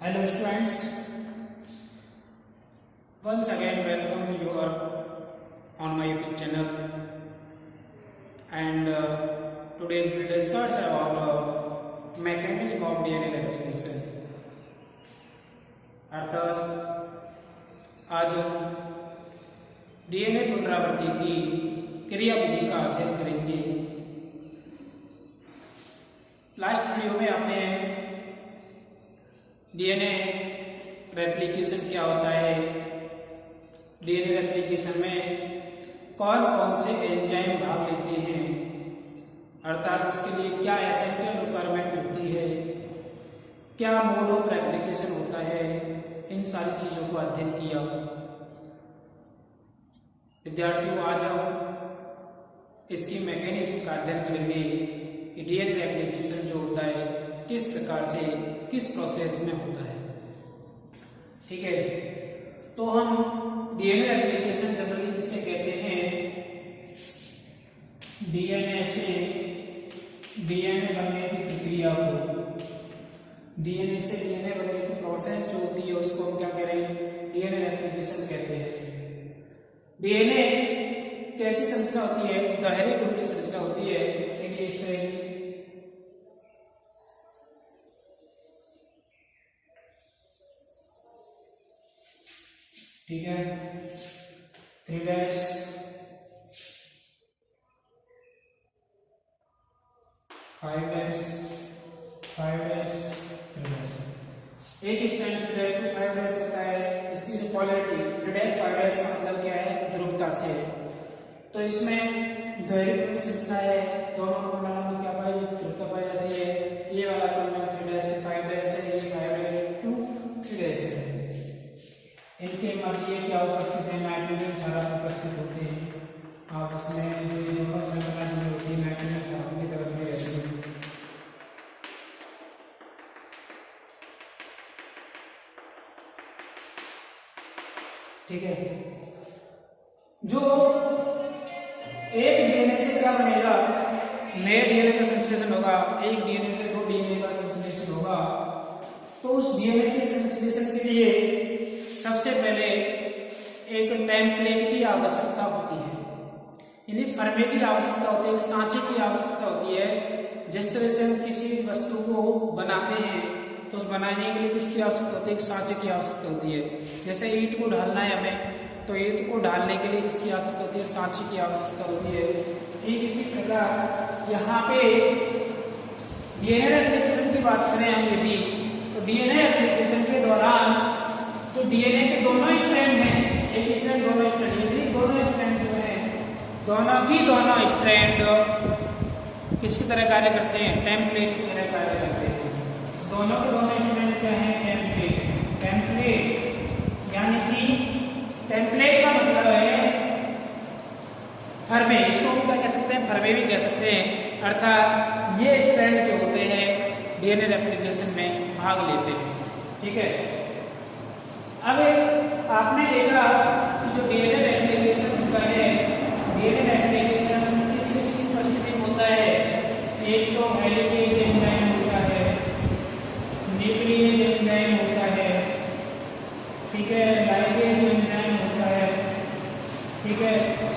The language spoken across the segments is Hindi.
Hello students, once again welcome you all on my YouTube channel and today's we discuss about mechanism of DNA replication। अर्थात आज हम डीएनए पुनरावृत्ति की क्रियाविधि का अध्ययन करेंगे। लास्ट वीडियो में आपने डीएनए रेप्लिकेशन क्या होता है, डीएनए रेप्लिकेशन में कौन कौन से एंजाइम भाग लेते हैं, अर्थात उसके लिए क्या एसेंशियल रिक्वायरमेंट होती है, क्या मोड ऑफ रेप्लिकेशन होता है, इन सारी चीजों को अध्ययन किया। विद्यार्थियों, आज हम इसकी मैकेनिज्म का अध्ययन करेंगे कि डीएनए रेप्लिकेशन जो होता है किस प्रकार से किस प्रोसेस में होता है। ठीक है, तो हम डीएनए रेप्लिकेशन जनरली किसे कहते हैं, डीएनए से डीएनए बनने की प्रक्रिया को, डीएनए से डीएनए बनने की प्रोसेस जो होती है उसको हम क्या कह रहे हैं, डीएनए रेप्लिकेशन कहते हैं। डीएनए कैसी संरचना होती है, दोहरी कुंडली संरचना होती है। देखिए इस तरह की, ठीक है, 3 डैश 5 डैश 5 डैश 3 डैश। एक स्ट्रैंड 3 डैश टू 5 डैश होता है। इसकी जो पोलैरिटी 3 डैश 5 डैश का मतलब क्या है, ध्रुवता से है। तो इसमें दोहरी कुंडली संरचना है, दोनों कुंडलों में क्या पाई, ध्रुवता पाई जाती है। ये वाला कुंडल 3 डैश टू 5 डैश है, ये 5 डैश टू 3 डैश है। इनके मध्य क्या उपस्थित है, नाइट्रोजन क्षारक उपस्थित होते हैं। आपस में जो ये दोनों श्रृंखला जुड़ी होती है नाइट्रोजन क्षारक की तरफ में रहती है। ठीक है, जो एक डीएनए से क्या बनेगा, नए डीएनए का संश्लेषण होगा। एक डीएनए से 2 डीएनए का संश्लेषण होगा। तो उस डीएनए के संश्लेषण के लिए सबसे पहले एक टेम्पलेट की आवश्यकता होती है, यानी फर्मे की आवश्यकता होती है, एक सांचे की आवश्यकता होती है। जिस तरह से हम किसी वस्तु को बनाते हैं तो उस बनाने के लिए किसकी आवश्यकता होती है, एक सांचे की आवश्यकता होती है। जैसे ईंट को ढालना है हमें, तो ईंट को ढालने के लिए किसकी आवश्यकता होती है, सांचे की आवश्यकता होती है। ठीक इसी प्रकार यहाँ पे डीएनए रेप्लिकेशन की बात करें हम यदि, तो डीएनए रेप्लिकेशन के दौरान जो डीएनए के दोनों स्ट्रैंड हैं, एक स्ट्रैंड दोनों स्ट्रैंड, यदि दोनों स्ट्रैंड जो है दोनों स्ट्रैंड किसकी तरह कार्य करते हैं, टेम्पलेट की तरह कार्य करते हैं। दोनों के दोनों स्ट्रैंड क्या है, टेम्पलेट। टेम्पलेट यानी कि टेम्पलेट का मतलब है फर्मे, इसको हम क्या कह सकते हैं, फर्मे भी कह सकते हैं। अर्थात ये स्ट्रैंड जो होते हैं डीएनए रेप्लिकेशन में भाग लेते हैं। ठीक है, अब आपने देखा कि जो डीएनए रेप्लिकेशन होता है, डीएनए रेप्लिकेशन किस की उपस्थिति में होता है, एक तो हेलिकेज एंजाइम होता है, न्यूक्लियेज एंजाइम होता है, ठीक है, लाइगेज एंजाइम होता है, ठीक है,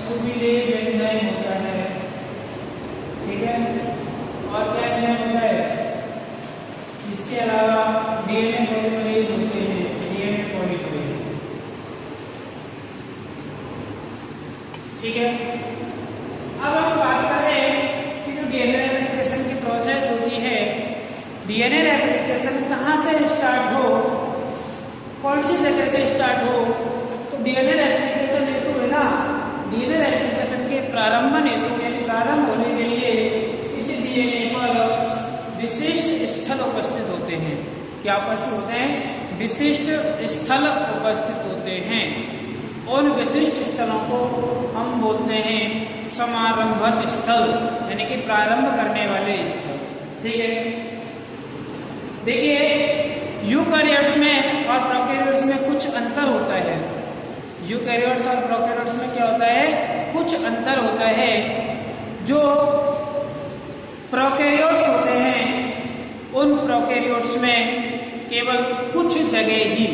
सुबिलेज एंजाइम होता है, ठीक है, और क्या एंजाइम होता है, इसके अलावा डीएनए पॉलीमरेज होते हैं, डीएनए पॉलीमरेज। ठीक है, अब हम बात करें कि जो डीएनए रेप्लिकेशन की प्रोसेस होती है, डीएनए रेप्लिकेशन कहाँ से स्टार्ट हो, कौन सी जगह से स्टार्ट हो। तो डीएनए रेप्लिकेशन हेतु है ना, डीएनए रेप्लिकेशन के प्रारंभ हेतु यानी प्रारंभ होने के लिए इस डीएनए पर विशिष्ट स्थल उपस्थित होते हैं। क्या उपस्थित होते हैं, विशिष्ट स्थल उपस्थित होते हैं। उन विशिष्ट स्थलों को हम बोलते हैं समारंभन स्थल, यानी कि प्रारंभ करने वाले स्थल। ठीक है, देखिए यूकैरियोट्स में और प्रोकैरियोट्स में कुछ अंतर होता है। यूकैरियोट्स और प्रोकैरियोट्स में क्या होता है, कुछ अंतर होता है। जो प्रोकैरियोट्स होते हैं उन प्रोकैरियोट्स में केवल कुछ जगह ही,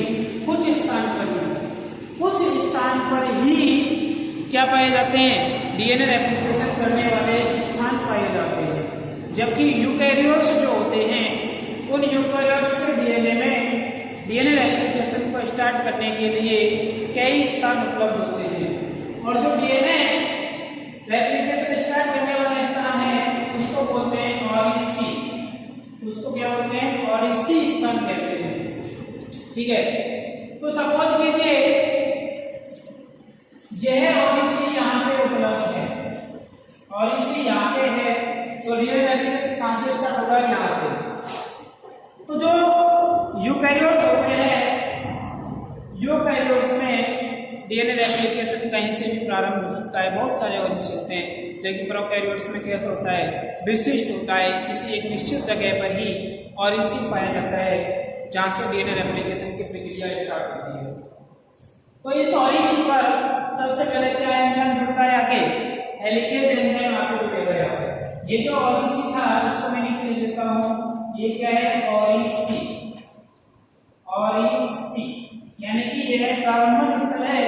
कुछ स्थान पर ही क्या पाए जाते हैं, डीएनए रेप्लिकेशन करने वाले स्थान पाए जाते हैं। जबकि यूकैरियोट्स जो होते हैं उन यूकैरियोट्स के डीएनए में डीएनए रेप्लिकेशन को स्टार्ट करने के लिए कई स्थान उपलब्ध होते हैं, और जो डीएनए रेप्लिकेशन स्टार्ट करने वाले स्थान है उसको बोलते हैं ऑरिसी, उसको क्या बोलते हैं, ऑरिसी स्थान कहते हैं। ठीक है, तो सपोज कीजिए यह ऑरिसी यहाँ पे उपलब्ध है, ऑरिसी यहाँ पे है, तो डीएनए रेप्लिकेशन कहाँ से स्टार्ट होगा, यहाँ से। तो जो यूकैरियोट्स होते हैं, यूकैरियोट्स में डीएनए रेप्लिकेशन कहीं से भी प्रारंभ हो सकता है, बहुत सारे ऑरिसी होते हैं, जबकि प्रोकैरियोट्स में कैसा होता है, विशिष्ट होता है, किसी एक निश्चित जगह पर ही ऑरिसी पाया जाता है जहाँ से डीएनए रेप्लिकेशन की प्रक्रिया स्टार्ट होती है। तो इस ऑरिसी पर सबसे पहले क्या एंजाइम जुड़ता है, आगे हेलिकेज एंजाइम आगे जुड़ेगा यहाँ पे। ये जो ऑरिसी था उसको मैं नीचे लिख देता हूँ, ये क्या है, ऑरिसी, ऑरिसी यानी कि यह प्रारंभिक स्थल है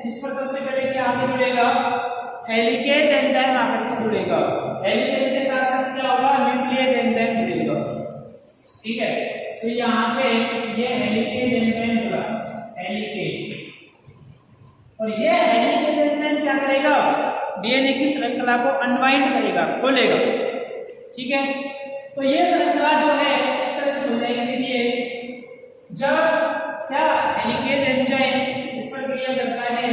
जिस पर सबसे पहले क्या आगे जुड़ेगा, हेलिकेज एंजाइम आकर के जुड़ेगा। हेलिकेज के साथ साथ क्या होगा, न्यूक्लियस एंजाइम जुड़ेगा। ठीक है, तो यहाँ पे ये हेलिकेज एंजाइम जुड़ा, हेलिकेज, और ये हेलिकेज एंजाइम क्या करेगा, डीएनए की श्रृंखला को अनवाइंड करेगा, खोलेगा। ठीक है, तो ये श्रृंखला जो है इस तरह से खुल जाएगी। देखिए जब क्या हेलिकेज एंजाइम इस पर क्रिया करता है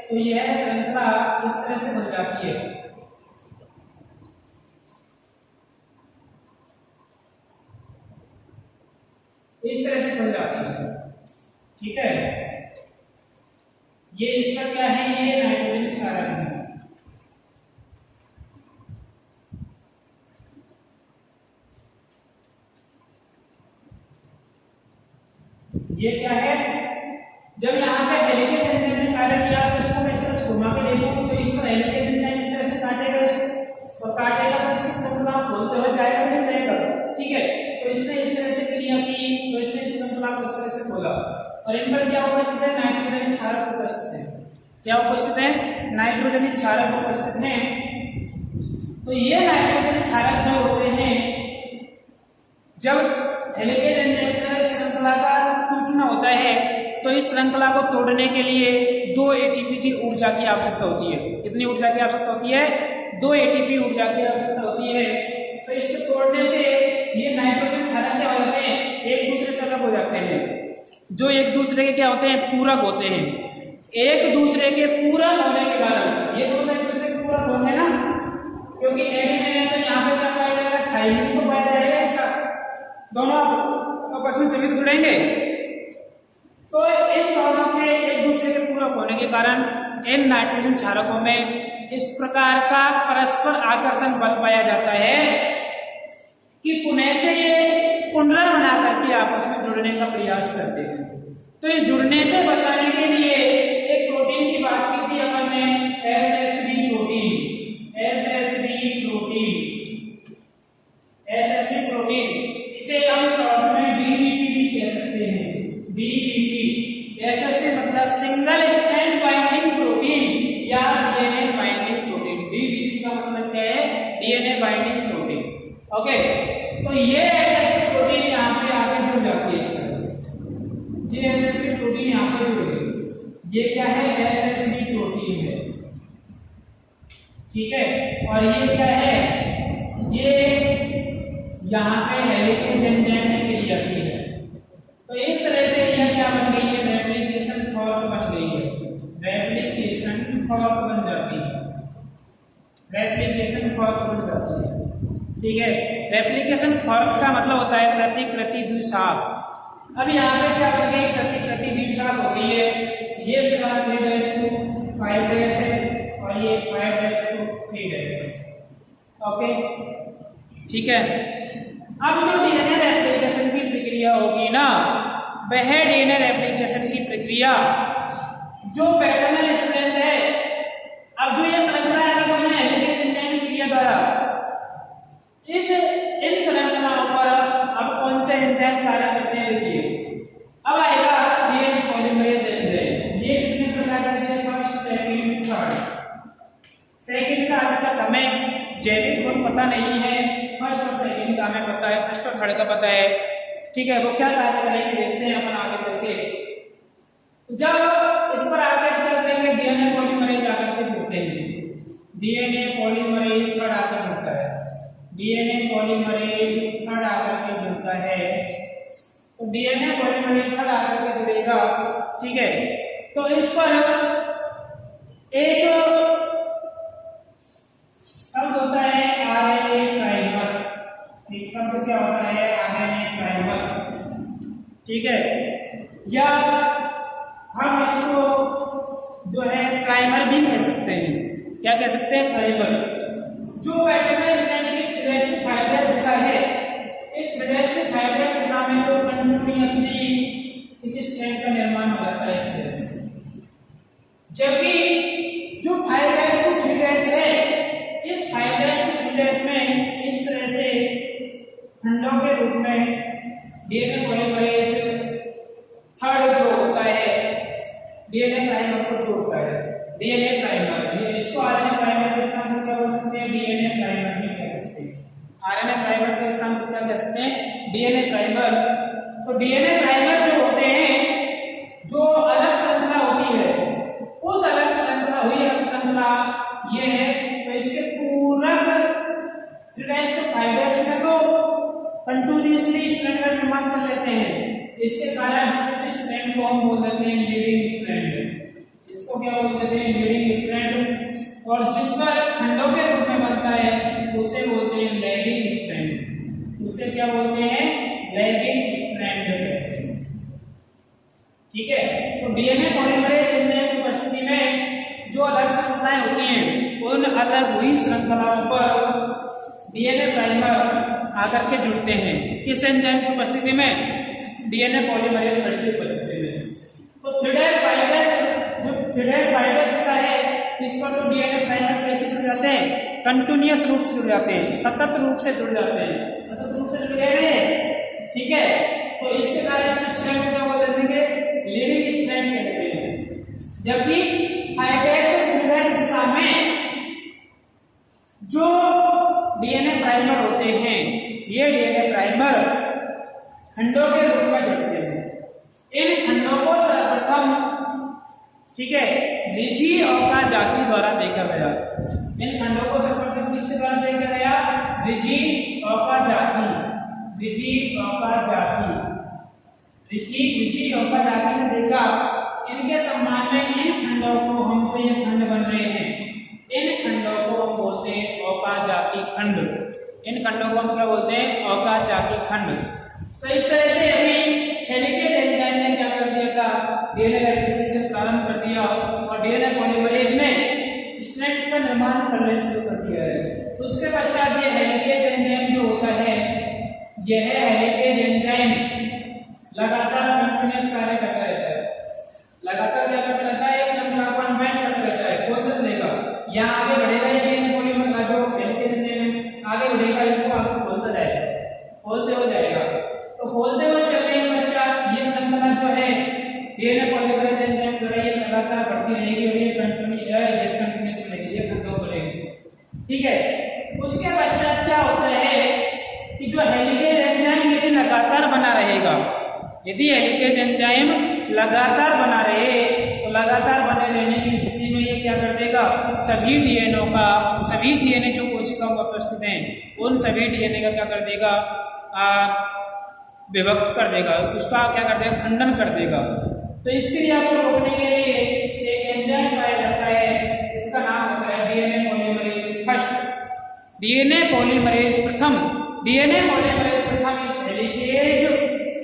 तो यह श्रृंखला इस तरह से बन जाती है। इस तरह से बन जाती है। ठीक है, ये इसका क्या है, ये नाइट्रोजन क्षारक है। ये क्या है, जब यहाँ पे हेलिकेज एंजाइम ने कार्य किया तो इसको मैं इस तरह से घुमा के देखूं तो इस पर हेलिकेज एंजाइम इस तरह से काटेगा इसको, और काटेगा तो इसकी श्रृंखला खोलते हुए जाएगा, नहीं जाएगा। ठीक है, तो इसने इस तरह से क्रिया की, तो इसने इस श्रृंखला को इस तरह से खोला, और इन पर क्या उपस्थित है, नाइट्रोजन क्षारक उपस्थित है। क्या उपस्थित है, नाइट्रोजन क्षारक उपस्थित है। तो ये नाइट्रोजन क्षारक जो होते हैं, जब हेलिकेज एंजाइम श्रृंखला का टूटना होता है तो इस श्रृंखला को तोड़ने के लिए 2 एटीपी की ऊर्जा की आवश्यकता होती है। कितनी ऊर्जा की आवश्यकता होती है, 2 एटीपी ऊर्जा की आवश्यकता होती है। तो इसको तोड़ने से ये नाइट्रोजन क्षारक क्या हो जाते हैं, एक दूसरे से अलग हो जाते हैं, जो एक दूसरे के क्या होते हैं, पूरक होते हैं। एक दूसरे के पूरक होने के कारण ये दोनों एक दूसरे के पूरक होंगे ना, क्योंकि एडेनिन है तो यहाँ पे क्या पाया जाएगा, थाइमिन तो पाया जाएगा, ऐसा दोनों आपस में जब जुड़ेंगे तो इन दोनों के एक दूसरे के पूरक होने के कारण इन नाइट्रोजन क्षारकों में इस प्रकार का परस्पर आकर्षण बल पाया जाता है कि पुनः से ये कुंडल बना करके आपस में जुड़ने का प्रयास करते हैं। तो इस जुड़ने से बचाने के लिए एक प्रोटीन की बात की थी अपन ने, SSB protein, SSB protein, SSB protein, इसे हम शॉर्ट में बीबीपी भी कह सकते हैं। बीबीपी एसएसबी मतलब सिंगल स्ट्रैंड बाइंडिंग प्रोटीन या डीएनए बाइंडिंग प्रोटीन। बीबीपी का मतलब क्या है, डीएनए बाइंडिंग प्रोटीन। ओके, तो ये एसएसबी प्रोटीन यहाँ पे आके जुड़ जाती है इस तरह से। ये एसएसबी प्रोटीन यहाँ पे जुड़ गई, ये क्या है, एसएसबी प्रोटीन है। ठीक है, और ये क्या है, ये यहाँ पे हेलिकेज एंजाइम ने क्रिया की है। तो इस तरह से यह क्या बन गई है, रेप्लिकेशन फॉर्क बन गई है, रेप्लिकेशन फॉर्क बन जाती है, रेप्लिकेशन फॉर्क बन जाती है। ठीक है, रेप्लिकेशन फॉर्क का मतलब होता है प्रतिकृति द्विशाख। अब यहाँ पे क्या बन गई, प्रतिकृति द्विशाख हो गई है। ये 3'5' है और ये 5'3' है। ओके, ठीक है। अब जो डीएनए रेप्लिकेशन की प्रक्रिया होगी ना, वह डीएनए रेप्लिकेशन की प्रक्रिया जो पैटर्नल स्ट्रैंड है, अब जो ये श्रृंखला अलग हुई है हेलिकेज एंजाइम क्रिया द्वारा, इन श्रृंखलाओं पर अब कौन से एंजाइम कार्य करते हैं, देखिए करता है, ठीक है, वो क्या कार्य करेंगे देखते हैं अपन आगे चल के। जब इस पर आगे क्या करेंगे, डीएनए पॉलीमरेज आकर के जुड़ते हैं, डीएनए पॉलीमरेज थर्ड आकर जुड़ता है, डीएनए पॉलीमरेज थर्ड आकर के जुड़ता है, तो डीएनए पॉलीमरेज थर्ड आकर के जुड़ेगा, ठीक है। तो इस पर एक शब्द होता है आरएनए प्राइमर, एक शब्द क्या होता है आरएनए प्राइमर, ठीक है, या हम इसको जो है प्राइमर भी कह सकते हैं। क्या कह सकते हैं, प्राइमर। जो पैटर्नल स्ट्रैंड की थ्रेड फाइबर दिशा है, इस थ्रेड फाइबर दिशा में तो कंटिन्यूअसली इस स्ट्रैंड का निर्माण हो जाता है इस तरह से, जबकि जो 5' to 3' है, इस 5' to 3' में इस तरह से खंडों के रूप में डीएनए पॉलीमरेज थर्ड जो होता है डीएनए प्राइमर को जोड़ता है, डीएनए प्राइमर। इसको आरएनए प्राइमर के स्थान पर क्या बोल सकते हैं, डीएनए प्राइमर भी कह सकते हैं। आरएनए प्राइमर के स्थान पर क्या कह सकते हैं, डीएनए प्राइमर। तो डीएनए प्राइमर जो होते हैं, जो अलग श्रृंखला होती है, उस अलग श्रृंखला हुई अलग श्रृंखला ये है, तो इसके पूरक 3' to 5' में तो कंटिन्यूअसली स्ट्रैंड का निर्माण कर लेते हैं। इसके कारण इस स्ट्रैंड को हम बोल देते हैं लीडिंग स्ट्रैंड, इसको क्या बोल देते हैं, लीडिंग स्ट्रैंड। और जिस पर खंडों के रूप में बनता है उसे बोलते हैं लैगिंग स्ट्रैंड, उसे क्या बोलते हैं, लैगिंग स्ट्रैंड कहते हैं, ठीक है। तो डीएनए पॉलीमरेज एंजाइम की उपस्थिति में जो अलग श्रृंखलाएं होती हैं, उन अलग हुई श्रृंखलाओं पर डीएनए प्राइमर आकर के जुड़ते हैं। किस एंजाइम की उपस्थिति में, डीएनए पॉलीमरेज थर्ड की उपस्थिति में। तो 3' 5' जो 3' 5' दिशा है, इस पर तो डीएनए प्राइमर कैसे जुड़ जाते हैं, कंटिन्यूअस रूप से जुड़ जाते हैं, सतत रूप से जुड़ जाते हैं, सतत रूप से जुड़ गए, ठीक है। तो इसके कारण इस स्ट्रैंड को क्या बोल देंगे, लीडिंग स्ट्रैंड कहते हैं। जबकि 5' से 3' दिशा में जो डीएनए प्राइमर होते हैं, ये डीएनए प्राइमर खंडों के रूप में जुड़ते हैं। इन खंडों को सर्वप्रथम, ठीक है, रिजी ओकाजाकी द्वारा देखा गया। इन खंडों को सर्वप्रथम किसके द्वारा देखा गया, Riji Okazaki, Riji Okazaki, Riji Okazaki ने देखा। इनके सम्मान में इन खंडों को हम, जो ये खंड बन रहे हैं, इन खंडों को हम बोलते हैं ओकाजाकी खंड। इन खंडों को हम क्या बोलते हैं, ओकाजाकी खंड। तो इस तरह से अभी हेलिकेज एंजाइम ने क्या कर दिया था, डीएनए रेप्लिकेशन प्रारंभ कर दिया और डीएनए पॉलीमरेज ने स्ट्रैंड्स का निर्माण करना शुरू कर दिया है। उसके पश्चात ये हेलिकेज एंजाइम जो होता है, यह हेलिकेज एंजाइम लगातार कंटिन्यूअस कार्य करता रहता है, लगातार क्या करता रहता है, इस श्रृंखला को अनबाइंड करता रहता है, खोलता चलेगा, यहाँ आगे बढ़ेगा, ये डीएनए पॉलीमर का जो हेलिकेज एंजाइम आगे बढ़ेगा, इसको आगे खोलता जाएगा, खोलते हो जाएगा। तो खोलते हुए चलने के पश्चात ये श्रृंखला जो है डीएनए पॉलीमरेज एंजाइम द्वारा ये लगातार बढ़ती रहेगी और ये कंटिन्यूअस रहेगी, ये खंडों बढ़ेगी, ठीक है। उसके पश्चात क्या होता है कि जो हेलिकेज एंजाइम यदि लगातार बना रहेगा, यदि हेलिकेज एंजाइम लगातार बना रहे, तो लगातार बने रहने की स्थिति में ये क्या कर देगा, सभी डीएनए जो कोशिकाओं में उपस्थित हैं, उन सभी डीएनए का क्या कर देगा, विभक्त कर देगा, उसका क्या कर देगा, खंडन कर देगा। तो इसके लिए आपको रोकने के लिए एक एंजाइम पाया जाता है, इसका नाम होता है DNA polymerase first, DNA polymerase प्रथम। डीएनए पॉलीमरेज प्रथम इस हेलिकेज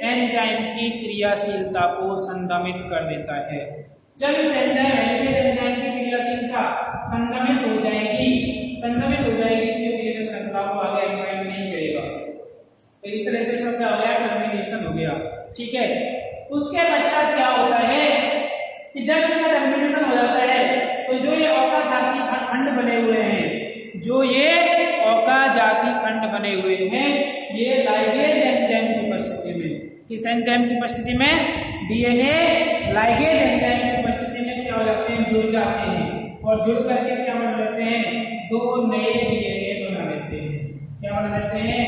एंजाइम की क्रियाशीलता को संदमित कर देता है। जब इस एंजाइम हेलिकेज एंजाइम की क्रियाशीलता संदमित हो जाएगी, तो डीएनए श्रृंखला को आगे अनबाइंड नहीं करेगा। तो इस तरह से इसका क्या हो गया, टर्मिनेशन हो गया, ठीक है। उसके पश्चात क्या होता है कि जब इसका टर्मिनेशन हो जाता है, तो जो ये ओकाजाकी खंड बने हुए हैं, जो ये ओकाजाकी खंड बने हुए हैं, ये लाइगेज एंजाइम की उपस्थिति में, किस एंजाइम की उपस्थिति में, डीएनए लाइगेज एंजाइम की उपस्थिति में क्या हो जाते हैं, जुड़ जाते हैं, और जुड़ करके क्या बना लेते हैं, दो नए डीएनए बना लेते हैं। क्या क्या बना लेते हैं,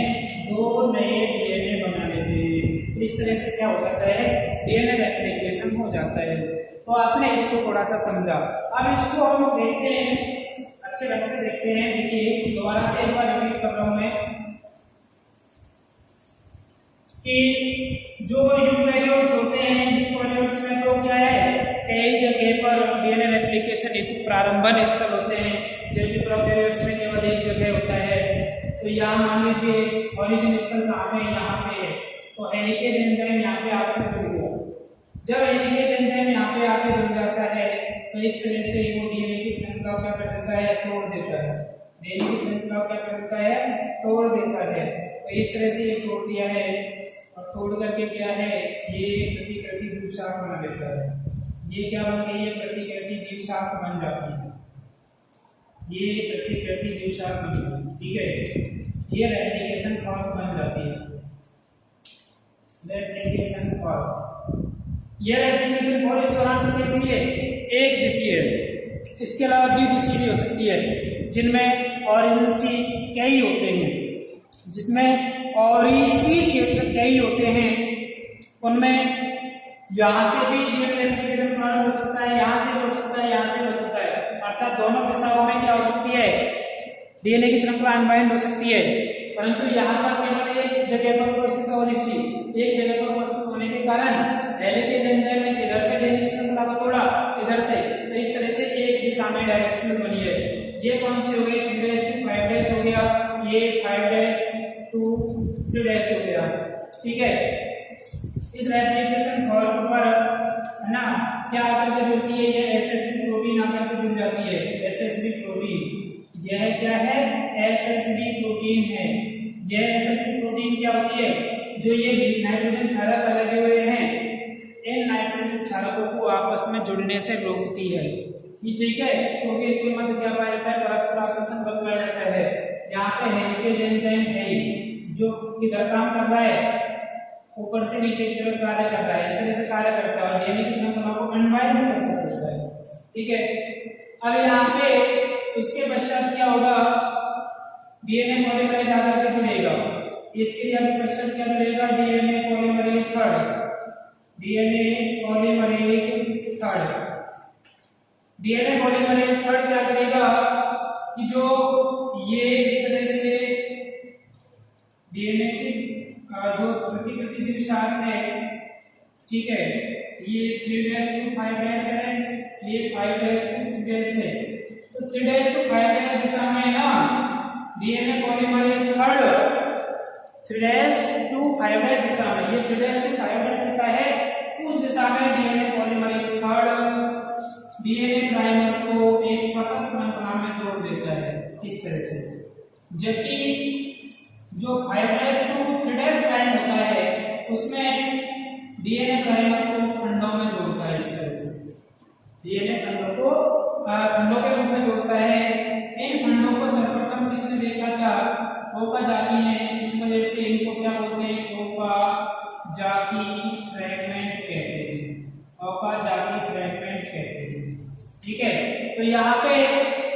2 नए डीएनए बना लेते हैं। इस तरह से क्या हो जाता है, डीएनए रेप्लिकेशन हो जाता है। तो आपने इसको थोड़ा सा समझा। अब इसको हम देखते हैं, अच्छे ढंग से देखते हैं। देखिए दोबारा से एक बार रिपीट कर रहा हूं मैं कि जो यूकेरियोट्स होते हैं, यूकेरियोट्स में तो क्या है, कई जगह पर डीएनए रेप्लिकेशन हेतु प्रारंभन स्थल होते हैं, जबकि प्रोकैरियोट्स में केवल एक जगह होता है। तो यहाँ मान लीजिए ओरिजिन स्थल कहाँ पे, यहाँ पे है। तो हेलिकेज एंजाइम यहाँ पे आकर जुड़ गया। जब हेलिकेज एंजाइम यहाँ पे आके जुड़ जाता है तो इस तरह से वो डीएनए की श्रृंखला क्या कर देता है, तोड़ देता है। डीएनए की श्रृंखला क्या कर देता है, तोड़ देता है। तो इस तरह से ये तोड़ दिया है और तोड़ करके क्या है, ये प्रतिकृति द्विशाख बना देता है। ये क्या बन गई है, प्रतिकृति द्विशाख बन जाती है। ये प्रतिकृति द्विशाख बन गई, ठीक है। ये रेप्लिकेशन फॉर्म बन जाती है, रेप्लिकेशन फॉर्म। ये रेप्लिकेशन फॉर्म इस दौरान कैसी है, एक दिशीय है। इसके अलावा द्विदिशीय भी हो सकती है, जिनमें ओरिजिन कई होते हैं, जिसमें ओरिसी क्षेत्र कई होते हैं। उनमें यहाँ से भी डीएनए रेप्लिकेशन प्रारंभ हो सकता है, यहाँ से हो सकता है, यहाँ से हो सकता है। अर्थात दोनों दिशाओं में क्या हो सकती है, डीएनए की श्रृंखला अनबाइंड हो सकती है। परंतु यहाँ पर केवल एक जगह पर उपस्थित ओरिसी, एक जगह पर उपस्थित होने के कारण हेलिकेज एंजाइम ने इधर से डीएनए की श्रृंखला को तोड़ा, इधर से। तो इस तरह से एक दिशा में डायरेक्शनल बनी है। ये कौन सी हो गई, 3' to 5' हो गया, ये 5' to 3' हो गया, ठीक है। इस रेप्लिकेशन फॉर्म पर है ना क्या आकर के जुड़ती है, ये एसएसबी प्रोटीन आकर के जुड़ जाती है। एसएसबी प्रोटीन, यह क्या है, एसएसबी प्रोटीन है। यह एसएसबी प्रोटीन क्या होती है, जो ये नाइट्रोजन क्षारक लगे हुए हैं, इन नाइट्रोजन क्षारकों को आपस में जुड़ने से रोकती है, ठीक है। क्योंकि इनके मध्य क्या पाया जाता है, परस्पर आकर्षण बल पाया जाता है। यहाँ पे हेलिकेज एंजाइम है जो किधर काम कर रहा है, ऊपर से नीचे की तरफ कार्य कर रहा है, इस तरह से कार्य करता है और डीएनए की श्रृंखला को अनबाइंड करके चलता है, ठीक है। अब यहाँ पे इसके पश्चात क्या होगा, डीएनए पॉलीमरेज आकर के जुड़ेगा। इसके क्रिया के पश्चात क्या जुड़ेगा, DNA polymerase third, DNA polymerase third. DNA polymerase third क्या करेगा कि जो ये इस तरह से डीएनए की जो प्रतिकृति द्विशाख है, ठीक है, ये 3' to 5' है, ये 5' to 3' है। तो 3' to 5' दिशा में ना डीएनए पॉलीमरेज थर्ड 3' to 5' दिशा में, ये 3' to 5' दिशा है, उस दिशा में DNA polymerase third DNA primer को एक सतत श्रृंखला में जोड़ देता है, इस तरह से। जबकि जो 5' to 3' प्राइम होता है उसमें डीएनए प्राइमर को खंडों में जोड़ता है, इस तरह से डीएनए खंडों को खंडों के रूप में जोड़ता है। इन खंडों को सर्वप्रथम किसने देखा था, ओकाजाकी ने। इस वजह से इनको क्या बोलते हैं, ओकाजाकी फ्रैगमेंट कहते हैं, ओकाजाकी फ्रैगमेंट कहते हैं, ठीक है। तो यहाँ पे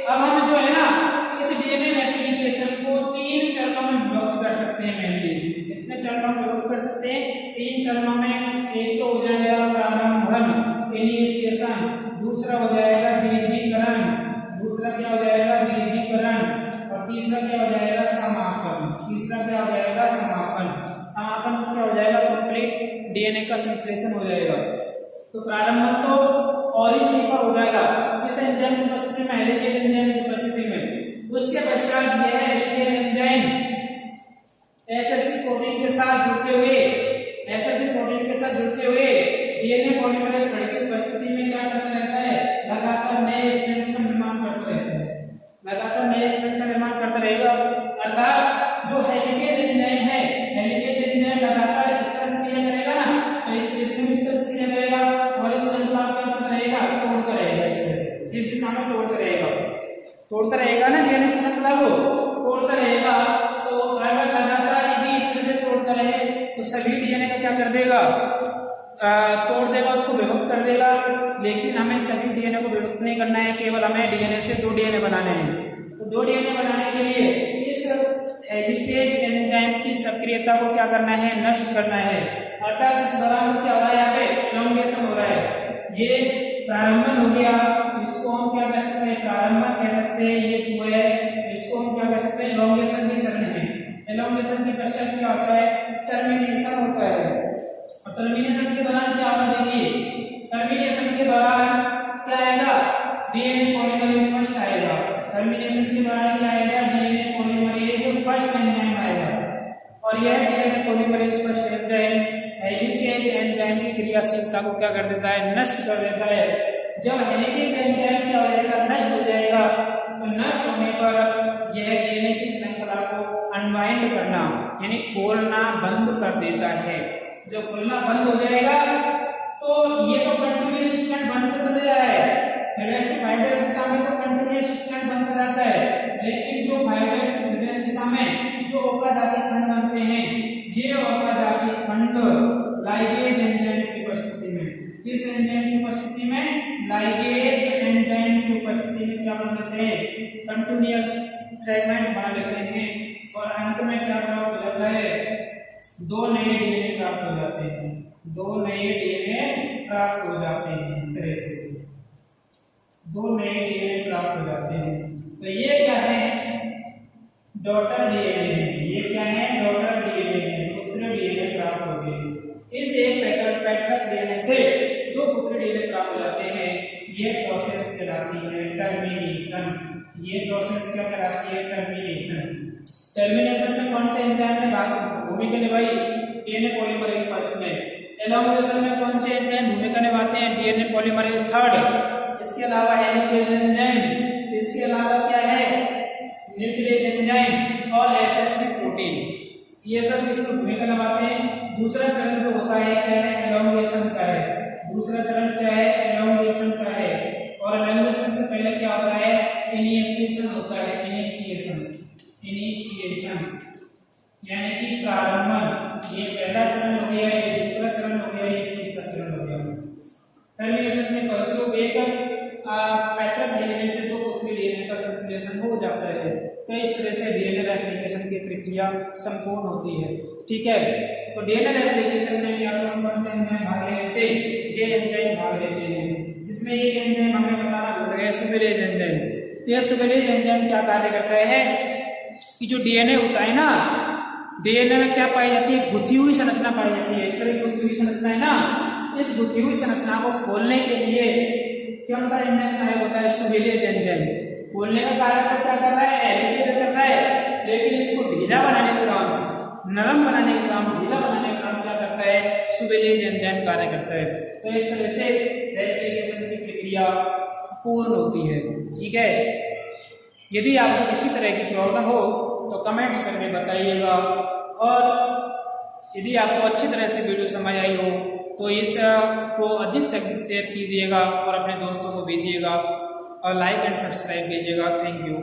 अब हम जो है ना इस डीएनए रेप्लिकेशन को 3 चरणों में विभक्त कर सकते हैं। मेनली कितने चरणों में विभक्त कर सकते हैं, 3 चरणों में। एक तो हो जाएगा प्रारंभन, इनिशिएशन, दूसरा हो जाएगा दीर्घीकरण, दूसरा क्या हो जाएगा, दीर्घीकरण, और तीसरा क्या हो जाएगा, समापन। तीसरा क्या हो जाएगा, समापन। समापन क्या हो जाएगा, कंप्लीट डीएनए का संश्लेषण हो जाएगा। तो प्रारंभन तो ओरिसी पर हो जाएगा, इस एंजाइम की उपस्थिति में, हेलिकेज एंजाइम की उपस्थिति में। उसके पश्चात यह हेलिकेज एंजाइम एसएसबी प्रोटीन के साथ जुड़ते हुए, एसएसबी प्रोटीन के साथ जुड़ते हुए डीएनए पॉलीमरेज थर्ड की उपस्थिति में क्या करता रहता है, लगातार नए स्ट्रैंड्स का निर्माण करता रहता है, लगातार नए स्ट्रैंड का निर्माण करता रहेगा। अर्थात जो हेलिकेज एंजाइम है, हेलिकेज एंजाइम लगातार इस तरह से क्रिया करेगा ना, तो इस तरह से क्रिया करेगा और इस श्रृंखला को क्या करता रहेगा, तोड़ता रहेगा, इस तरह से इस दिशा में तोड़ता रहेगा, तोड़ता रहेगा ना, डीएनए की श्रृंखला को तोड़ता रहेगा। तो अगर लगातार यदि इस तरह से तोड़ता रहे तो सभी डीएनए का क्या कर देगा, तोड़ देगा, उसको विभक्त कर देगा। लेकिन हमें सभी डीएनए को विभक्त नहीं करना है, केवल हमें डीएनए से 2 डीएनए बनाने हैं। तो दो डीएनए बनाने के लिए इस हेलिकेज एंजाइम की सक्रियता को क्या करना है, नष्ट करना है। अर्थात इस दौरान क्या हो रहा है, यहाँ पे एलोंगेशन हो रहा है। ये प्रारंभन हो गया, इसको हम क्या कह सकते हैं, प्रारंभन कह सकते हैं। ये जो है इसको हम क्या कह सकते हैं, एलोंगेशन के चरण है। एलोंगेशन के पश्चात क्या होता है, टर्मिनेशन होता है। और टर्मिनेशन के दौरान क्या होगा, देखिए टर्मिनेशन के दौरान क्या आएगा, डीएनए पॉलीमरेज फर्स्ट आएगा। टर्मिनेशन के दौरान क्या आएगा, डीएनए पॉलीमरेज फर्स्ट एंजाइम आएगा। और यह DNA polymerase first enzyme helicase enzyme की क्रियाशीलता को क्या कर देता है, नष्ट कर देता है। जब हेलिकेज एंजाइम क्या हो जाएगा, नष्ट हो जाएगा, तो नष्ट होने पर यह डीएनए की श्रृंखला को अनवाइंड करना यानी खोलना बंद कर देता है। जब खोलना बंद हो जाएगा तो ये तो कंटिन्यूअस स्ट्रैंड बनते चले जा रहा है। थ्रेड्स की फाइबर दिशा में तो कंटिन्यूअस स्ट्रैंड बनता रहता है, लेकिन जो फाइबर की थ्रेड्स दिशा में जो ओकाजाकी खंड बनते हैं, ये ओकाजाकी खंड लाइगेज एंजाइम की उपस्थिति में, इस एंजाइम की उपस्थिति में, लाइगेज एंजाइम की उपस्थिति में क्या बन जाते हैं, कंटिन्यूअस फ्रेगमेंट बना लेते हैं। और अंत में क्या प्राप्त हो जाता है, दो नए डीएनए प्राप्त हो जाते हैं। दो नए डीएनए प्राप्त हो जाते हैं। इस तरह से दो नए डीएनए प्राप्त हो जाते हैं। तो ये क्या है, डॉटर डीएनए है। ये क्या है, डॉटर डीएनए है, पुत्र डीएनए प्राप्त हो गए। इस एक पैटर्न डीएनए से दो पुत्र डीएनए प्राप्त हो जाते हैं। ये प्रोसेस कहलाती है टर्मिनेशन। ये प्रोसेस क्या कहलाती है, टर्मिनेशन। टर्मिनेशन में कौन से एंजाइम में भूमिका निभाई, डीएनए पॉलीमरेज फर्स्ट में। एलोंगेशन में कौन से एंजाइम भूमिका निभाते हैं, डीएनए पॉलीमरेज थर्ड। इसके अलावा हेलिकेज एंजाइम, इसके अलावा क्या है, न्यूक्लियस एंजाइम और एसएसपी प्रोटीन, ये सब इसमें भूमिका निभाते हैं। दूसरा चरण जो होता है क्या है, एलोंगेशन का है। दूसरा चरण क्या है, एलोंगेशन का है। और एलोंगेशन से पहले क्या होता है, इनिशिएशन होता है। इनिशिएशन यानी कि प्रारंभन। ये पहला चरण हो गया, ये दूसरा चरण हो गया, ये तीसरा चरण हो गया। टर्मिनेशन में फलस्वरूप एक पैटर्न डीएनए से दो पुत्री डीएनए का संश्लेषण हो जाता है। तो इस तरह से डीएनए रेप्लिकेशन की प्रक्रिया संपूर्ण होती है। ठीक है, तो डीएनए रेप्लिकेशन में क्या कौन से एंजाइम भाग लेते हैं, जे एंजाइम भाग लेते हैं, जिसमें एक एंजाइम हमें बताना भूल गए, सुबेरेज एंजाइम। ये सुबेरेज एंजाइम क्या कार्य करता है कि जो डीएनए होता है ना, डीएनए में क्या पाई जाती है, गुथी हुई संरचना पाई जाती है। इस तरह की गुथी हुई संरचना है ना, इस गुथी हुई संरचना को खोलने के लिए कौन सा एंजाइम सहायक होता है, सुबेरेज एंजाइम। खोलने का कार्य तो क्या कर रहा है, एलिकेट कर रहा है, लेकिन इसको ढीला बनाने का काम, नरम बनाने का काम, ढीला बनाने का काम क्या करता है, सुबेरेज एंजाइम कार्य करता है। तो इस तरह से रेप्लिकेशन की प्रक्रिया पूर्ण होती है। ठीक है, यदि आपको किसी तरह की प्रॉब्लम हो तो कमेंट्स करके बताइएगा। और यदि आपको अच्छी तरह से वीडियो समझ आई हो तो इस को अधिक से अधिक शेयर कीजिएगा और अपने दोस्तों को भेजिएगा और लाइक एंड सब्सक्राइब कीजिएगा। Thank you.